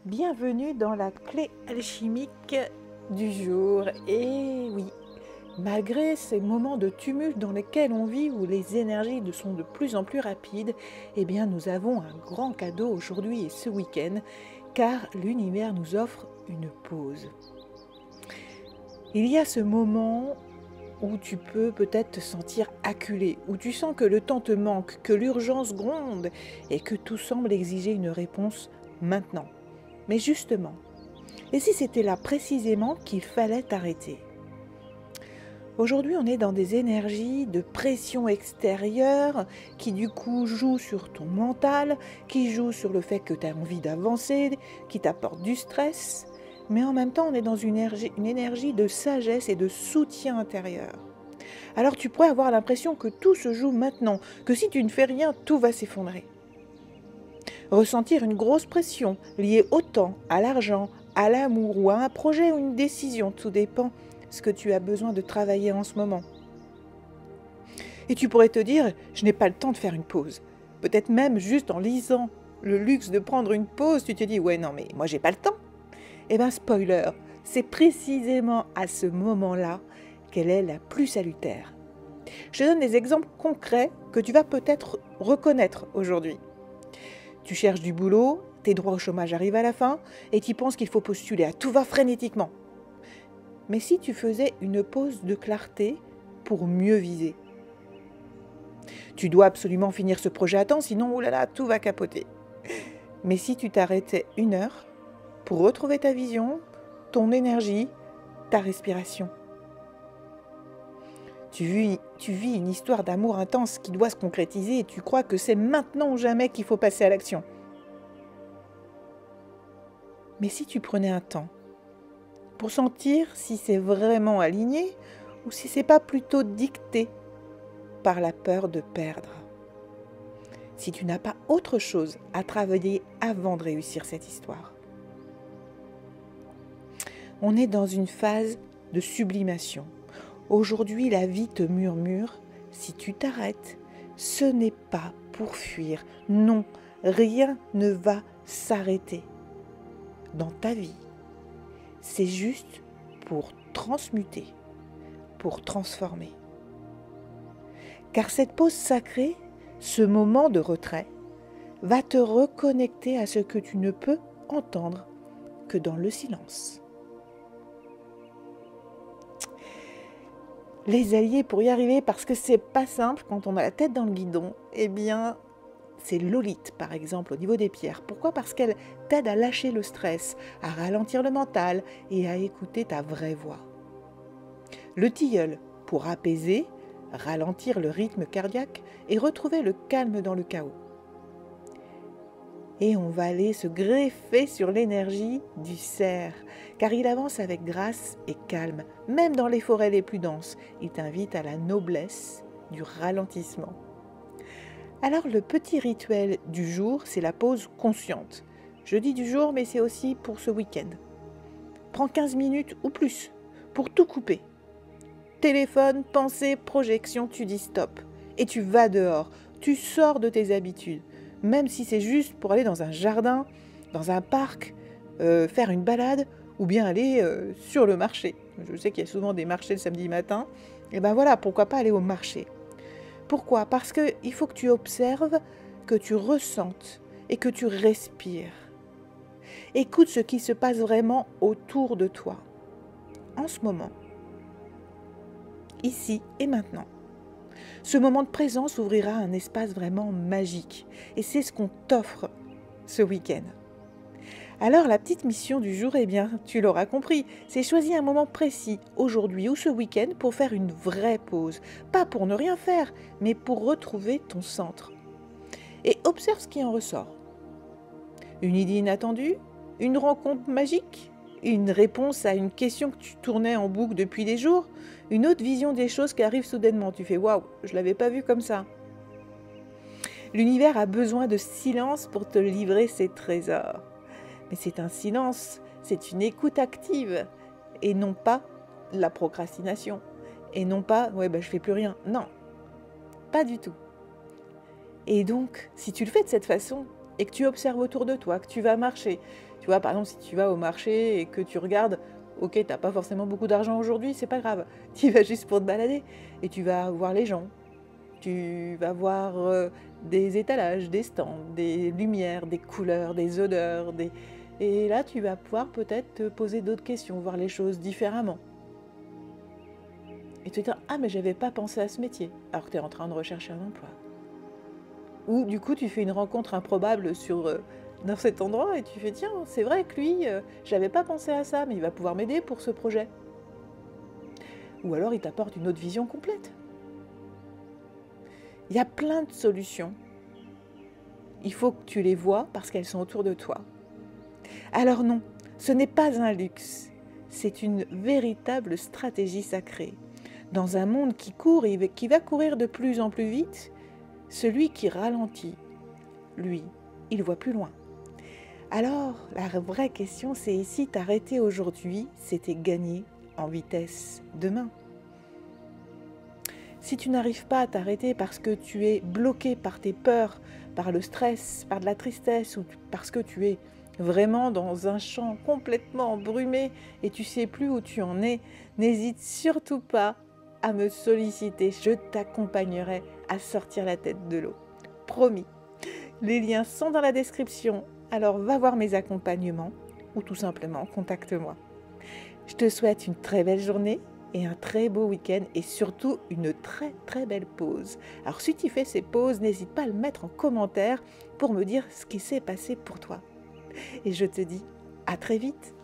Bienvenue dans la clé alchimique du jour. Et oui, malgré ces moments de tumulte dans lesquels on vit, où les énergies sont de plus en plus rapides, eh bien nous avons un grand cadeau aujourd'hui et ce week-end, car l'univers nous offre une pause. Il y a ce moment où tu peux peut-être te sentir acculé, où tu sens que le temps te manque, que l'urgence gronde et que tout semble exiger une réponse maintenant. Mais justement, et si c'était là précisément qu'il fallait t'arrêter? Aujourd'hui, on est dans des énergies de pression extérieure qui du coup jouent sur ton mental, qui jouent sur le fait que tu as envie d'avancer, qui t'apportent du stress. Mais en même temps, on est dans une énergie de sagesse et de soutien intérieur. Alors tu pourrais avoir l'impression que tout se joue maintenant, que si tu ne fais rien, tout va s'effondrer. Ressentir une grosse pression liée au temps, à l'argent, à l'amour ou à un projet ou une décision, tout dépend ce que tu as besoin de travailler en ce moment. Et tu pourrais te dire, je n'ai pas le temps de faire une pause. Peut-être même juste en lisant le luxe de prendre une pause, tu te dis, ouais non mais moi j'ai pas le temps. Eh bien spoiler, c'est précisément à ce moment-là qu'elle est la plus salutaire. Je te donne des exemples concrets que tu vas peut-être reconnaître aujourd'hui. Tu cherches du boulot, tes droits au chômage arrivent à la fin et tu penses qu'il faut postuler à tout va frénétiquement. Mais si tu faisais une pause de clarté pour mieux viser? Tu dois absolument finir ce projet à temps, sinon oulala, tout va capoter. Mais si tu t'arrêtais 1 heure pour retrouver ta vision, ton énergie, ta respiration? Tu vis une histoire d'amour intense qui doit se concrétiser et tu crois que c'est maintenant ou jamais qu'il faut passer à l'action. Mais si tu prenais un temps pour sentir si c'est vraiment aligné ou si c'est pas plutôt dicté par la peur de perdre. Si tu n'as pas autre chose à travailler avant de réussir cette histoire. On est dans une phase de sublimation. Aujourd'hui, la vie te murmure, si tu t'arrêtes, ce n'est pas pour fuir. Non, rien ne va s'arrêter dans ta vie. C'est juste pour transmuter, pour transformer. Car cette pause sacrée, ce moment de retrait, va te reconnecter à ce que tu ne peux entendre que dans le silence. Les alliés pour y arriver, parce que c'est pas simple quand on a la tête dans le guidon, eh bien, c'est l'olite par exemple au niveau des pierres. Pourquoi? Parce qu'elle t'aide à lâcher le stress, à ralentir le mental et à écouter ta vraie voix. Le tilleul pour apaiser, ralentir le rythme cardiaque et retrouver le calme dans le chaos. Et on va aller se greffer sur l'énergie du cerf, car il avance avec grâce et calme, même dans les forêts les plus denses. Il t'invite à la noblesse du ralentissement. Alors le petit rituel du jour, c'est la pause consciente. Je dis du jour, mais c'est aussi pour ce week-end. Prends 15 minutes ou plus pour tout couper. Téléphone, pensée, projection, tu dis stop. Et tu vas dehors, tu sors de tes habitudes. Même si c'est juste pour aller dans un jardin, dans un parc, faire une balade ou bien aller sur le marché. Je sais qu'il y a souvent des marchés le samedi matin. Et ben voilà, pourquoi pas aller au marché? Pourquoi? Parce qu'il faut que tu observes, que tu ressentes et que tu respires. Écoute ce qui se passe vraiment autour de toi, en ce moment, ici et maintenant. Ce moment de présence ouvrira un espace vraiment magique et c'est ce qu'on t'offre ce week-end. Alors la petite mission du jour, eh bien, tu l'auras compris, c'est choisir un moment précis, aujourd'hui ou ce week-end, pour faire une vraie pause. Pas pour ne rien faire, mais pour retrouver ton centre. Et observe ce qui en ressort. Une idée inattendue? Une rencontre magique? Une réponse à une question que tu tournais en boucle depuis des jours? Une autre vision des choses qui arrive soudainement. Tu fais « Waouh, je ne l'avais pas vu comme ça ». L'univers a besoin de silence pour te livrer ses trésors. Mais c'est un silence, c'est une écoute active et non pas la procrastination. Et non pas « ouais, je fais plus rien ». Non, pas du tout. Et donc, si tu le fais de cette façon, et que tu observes autour de toi, que tu vas marcher. Tu vois, par exemple, si tu vas au marché et que tu regardes, ok, t'as pas forcément beaucoup d'argent aujourd'hui, c'est pas grave. Tu y vas juste pour te balader et tu vas voir les gens. Tu vas voir des étalages, des stands, des lumières, des couleurs, des odeurs. Et là, tu vas pouvoir peut-être te poser d'autres questions, voir les choses différemment. Et te dire, ah mais j'avais pas pensé à ce métier, alors que tu es en train de rechercher un emploi. Ou du coup, tu fais une rencontre improbable dans cet endroit et tu fais, tiens, c'est vrai que lui, j'avais pas pensé à ça, mais il va pouvoir m'aider pour ce projet. Ou alors il t'apporte une autre vision complète. Il y a plein de solutions. Il faut que tu les vois parce qu'elles sont autour de toi. Alors non, ce n'est pas un luxe, c'est une véritable stratégie sacrée. Dans un monde qui court et qui va courir de plus en plus vite, celui qui ralentit, lui, il voit plus loin. Alors, la vraie question, c'est si t'arrêter aujourd'hui, c'était gagner en vitesse demain. Si tu n'arrives pas à t'arrêter parce que tu es bloqué par tes peurs, par le stress, par de la tristesse ou parce que tu es vraiment dans un champ complètement embrumé et tu sais plus où tu en es, n'hésite surtout pas à me solliciter. Je t'accompagnerai à sortir la tête de l'eau. Promis. Les liens sont dans la description, alors va voir mes accompagnements ou tout simplement contacte-moi. Je te souhaite une très belle journée et un très beau week-end et surtout une très très belle pause. Alors si tu fais ces pauses, n'hésite pas à le mettre en commentaire pour me dire ce qui s'est passé pour toi. Et je te dis à très vite.